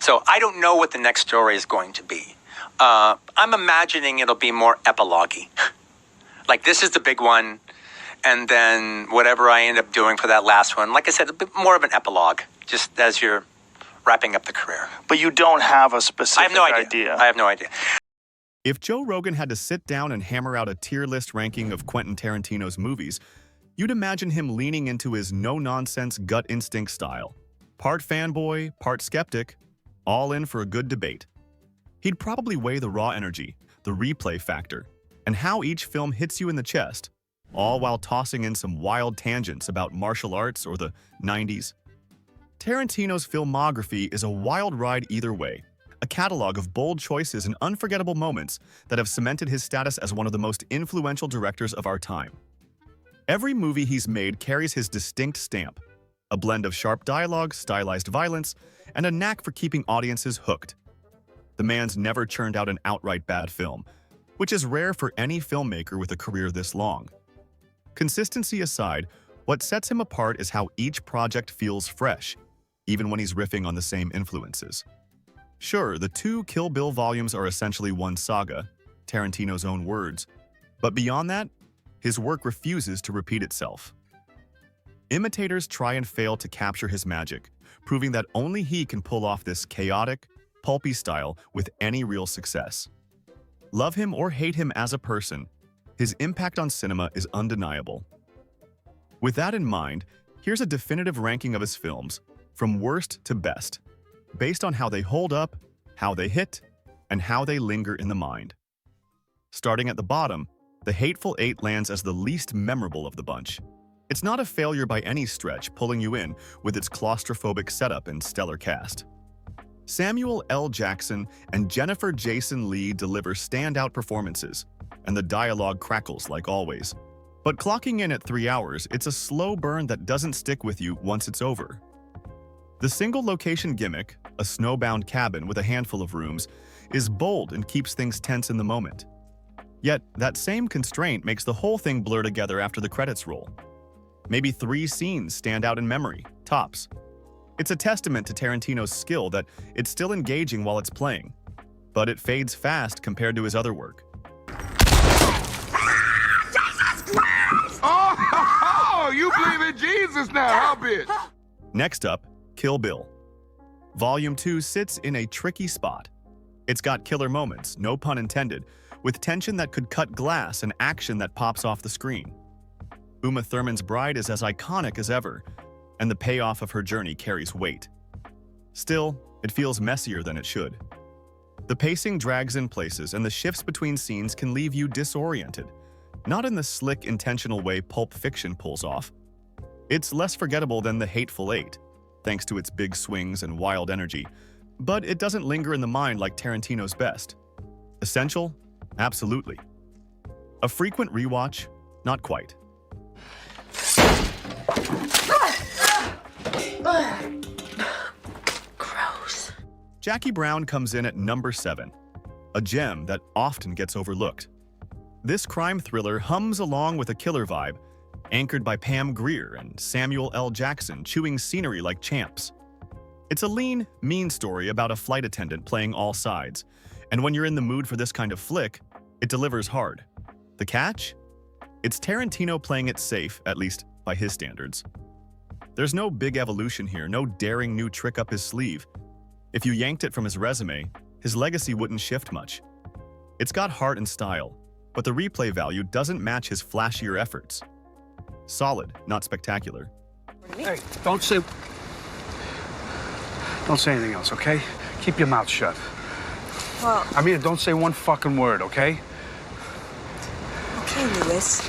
So I don't know what the next story is going to be. I'm imagining it'll be more epilogue-y. Like, this is the big one, and then whatever I end up doing for that last one, like I said, a bit more of an epilogue, just as you're wrapping up the career. But you don't have a specific I have no idea. I have no idea. If Joe Rogan had to sit down and hammer out a tier list ranking of Quentin Tarantino's movies, you'd imagine him leaning into his no-nonsense gut instinct style. Part fanboy, part skeptic, all in for a good debate. He'd probably weigh the raw energy, the replay factor, and how each film hits you in the chest, all while tossing in some wild tangents about martial arts or the 90s. Tarantino's filmography is a wild ride either way, a catalog of bold choices and unforgettable moments that have cemented his status as one of the most influential directors of our time. Every movie he's made carries his distinct stamp, a blend of sharp dialogue, stylized violence, and a knack for keeping audiences hooked. The man's never churned out an outright bad film, which is rare for any filmmaker with a career this long. Consistency aside, what sets him apart is how each project feels fresh, even when he's riffing on the same influences. Sure, the 2 Kill Bill volumes are essentially one saga, Tarantino's own words, but beyond that, his work refuses to repeat itself. Imitators try and fail to capture his magic, proving that only he can pull off this chaotic, pulpy style with any real success. Love him or hate him as a person, his impact on cinema is undeniable. With that in mind, here's a definitive ranking of his films, from worst to best, based on how they hold up, how they hit, and how they linger in the mind. Starting at the bottom, The Hateful Eight lands as the least memorable of the bunch. It's not a failure by any stretch, pulling you in with its claustrophobic setup and stellar cast. Samuel L. Jackson and Jennifer Jason Leigh deliver standout performances, and the dialogue crackles like always. But clocking in at 3 hours, it's a slow burn that doesn't stick with you once it's over. The single-location gimmick, a snowbound cabin with a handful of rooms, is bold and keeps things tense in the moment. Yet, that same constraint makes the whole thing blur together after the credits roll. Maybe 3 scenes stand out in memory, tops. It's a testament to Tarantino's skill that it's still engaging while it's playing, but it fades fast compared to his other work. Oh, you believe in Jesus now, huh, bitch? Next up, Kill Bill. Volume 2 sits in a tricky spot. It's got killer moments, no pun intended, with tension that could cut glass and action that pops off the screen. Uma Thurman's bride is as iconic as ever, and the payoff of her journey carries weight. Still, it feels messier than it should. The pacing drags in places, and the shifts between scenes can leave you disoriented, not in the slick, intentional way Pulp Fiction pulls off. It's less forgettable than The Hateful Eight, thanks to its big swings and wild energy, but it doesn't linger in the mind like Tarantino's best. Essential? Absolutely. A frequent rewatch? Not quite. Gross. Jackie Brown comes in at number 7, a gem that often gets overlooked. This crime thriller hums along with a killer vibe, anchored by Pam Grier and Samuel L. Jackson chewing scenery like champs. It's a lean, mean story about a flight attendant playing all sides, and when you're in the mood for this kind of flick, it delivers hard. The catch? It's Tarantino playing it safe, at least by his standards. There's no big evolution here, no daring new trick up his sleeve. If you yanked it from his resume, his legacy wouldn't shift much. It's got heart and style, but the replay value doesn't match his flashier efforts. Solid, not spectacular. Hey, don't say anything else, okay? Keep your mouth shut. Well, I mean, don't say one fucking word, okay? okay, Lewis.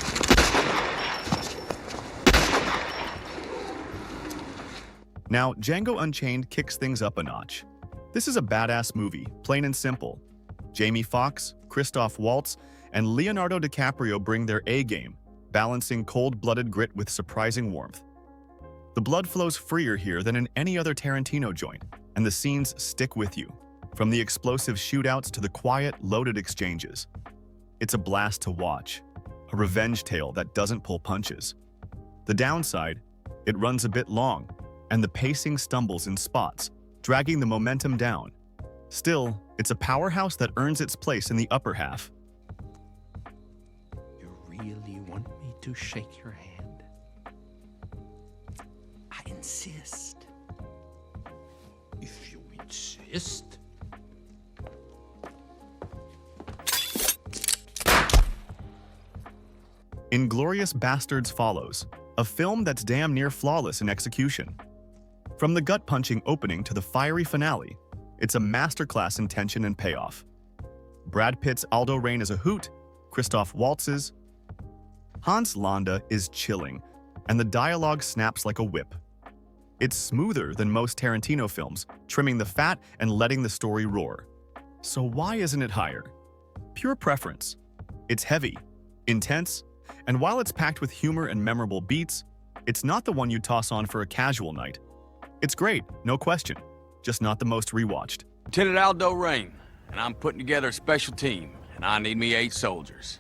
Now, Django Unchained kicks things up a notch. This is a badass movie, plain and simple. Jamie Foxx, Christoph Waltz, and Leonardo DiCaprio bring their A-game, balancing cold-blooded grit with surprising warmth. The blood flows freer here than in any other Tarantino joint, and the scenes stick with you, from the explosive shootouts to the quiet, loaded exchanges. It's a blast to watch, a revenge tale that doesn't pull punches. The downside, it runs a bit long, and the pacing stumbles in spots, dragging the momentum down. Still, it's a powerhouse that earns its place in the upper half. You really want me to shake your hand? I insist. If you insist. Inglorious Basterds follows, a film that's damn near flawless in execution. From the gut-punching opening to the fiery finale, it's a masterclass in tension and payoff. Brad Pitt's Aldo Rain is a hoot, Christoph Waltz's. Hans Landa is chilling, and the dialogue snaps like a whip. It's smoother than most Tarantino films, trimming the fat and letting the story roar. So why isn't it higher? Pure preference. It's heavy, intense, and while it's packed with humor and memorable beats, it's not the one you toss on for a casual night. It's great, no question, just not the most rewatched. Lieutenant Aldo Rain, and I'm putting together a special team, and I need me 8 soldiers.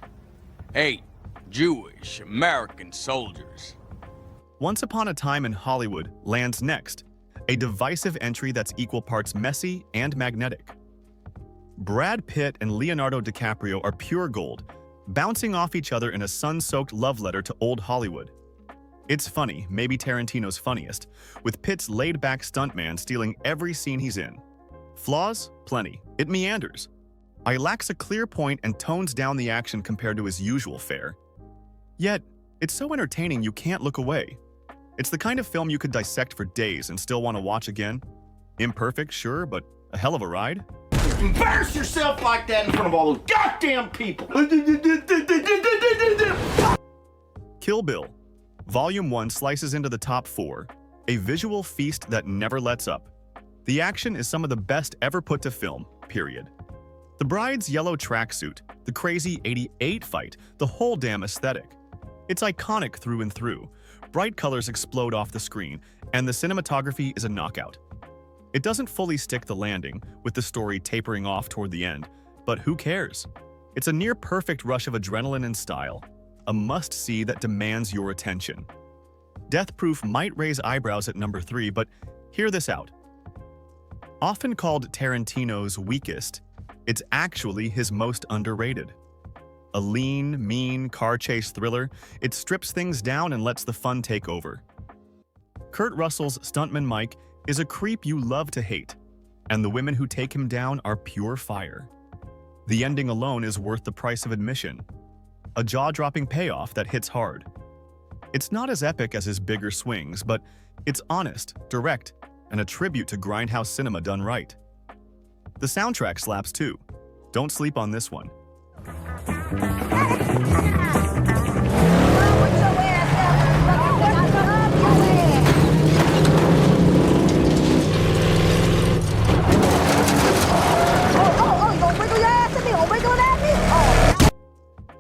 8 Jewish American soldiers. Once Upon a Time in Hollywood lands next, a divisive entry that's equal parts messy and magnetic. Brad Pitt and Leonardo DiCaprio are pure gold, bouncing off each other in a sun-soaked love letter to old Hollywood. It's funny, maybe Tarantino's funniest, with Pitt's laid-back stuntman stealing every scene he's in. Flaws? Plenty. It meanders. It lacks a clear point and tones down the action compared to his usual fare. Yet, it's so entertaining you can't look away. It's the kind of film you could dissect for days and still want to watch again. Imperfect, sure, but a hell of a ride. Embarrass yourself like that in front of all those goddamn people! Kill Bill. Volume 1 slices into the top 4, a visual feast that never lets up. The action is some of the best ever put to film, period. The bride's yellow tracksuit, the crazy '88 fight, the whole damn aesthetic. It's iconic through and through. Bright colors explode off the screen, and the cinematography is a knockout. It doesn't fully stick the landing, with the story tapering off toward the end, but who cares? It's a near-perfect rush of adrenaline and style, a must-see that demands your attention. Death Proof might raise eyebrows at number 3, but hear this out. Often called Tarantino's weakest, it's actually his most underrated. A lean, mean car chase thriller, it strips things down and lets the fun take over. Kurt Russell's stuntman Mike is a creep you love to hate, and the women who take him down are pure fire. The ending alone is worth the price of admission. A jaw-dropping payoff that hits hard. It's not as epic as his bigger swings, but it's honest, direct, and a tribute to grindhouse cinema done right. The soundtrack slaps too. Don't sleep on this one.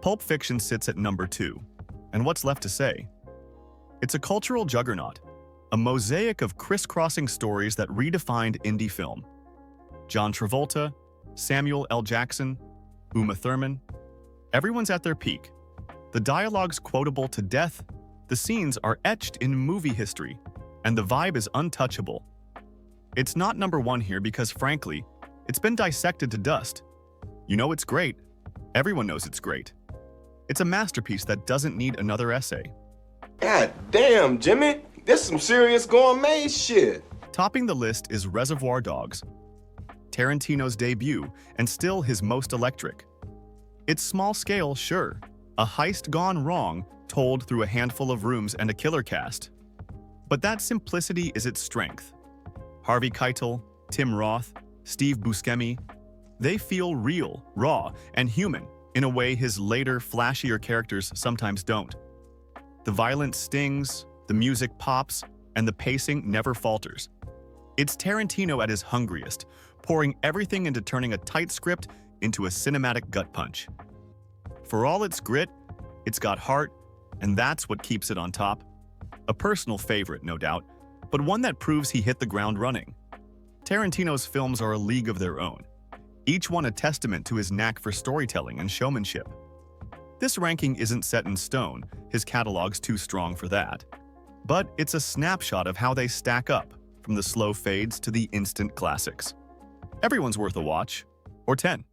Pulp Fiction sits at number 2, and what's left to say? It's a cultural juggernaut, a mosaic of crisscrossing stories that redefined indie film. John Travolta, Samuel L. Jackson, Uma Thurman, everyone's at their peak. The dialogue's quotable to death, the scenes are etched in movie history, and the vibe is untouchable. It's not number 1 here because, frankly, it's been dissected to dust. You know it's great. Everyone knows it's great. It's a masterpiece that doesn't need another essay. God damn, Jimmy. This some serious gourmet shit. Topping the list is Reservoir Dogs, Tarantino's debut and still his most electric. It's small scale, sure, a heist gone wrong told through a handful of rooms and a killer cast. But that simplicity is its strength. Harvey Keitel, Tim Roth, Steve Buscemi, they feel real, raw, and human in a way his later, flashier characters sometimes don't. The violence stings, the music pops, and the pacing never falters. It's Tarantino at his hungriest, pouring everything into turning a tight script into a cinematic gut punch. For all its grit, it's got heart, and that's what keeps it on top. A personal favorite, no doubt, but one that proves he hit the ground running. Tarantino's films are a league of their own, each one a testament to his knack for storytelling and showmanship. This ranking isn't set in stone, his catalog's too strong for that. But it's a snapshot of how they stack up, from the slow fades to the instant classics. Everyone's worth a watch, or 10.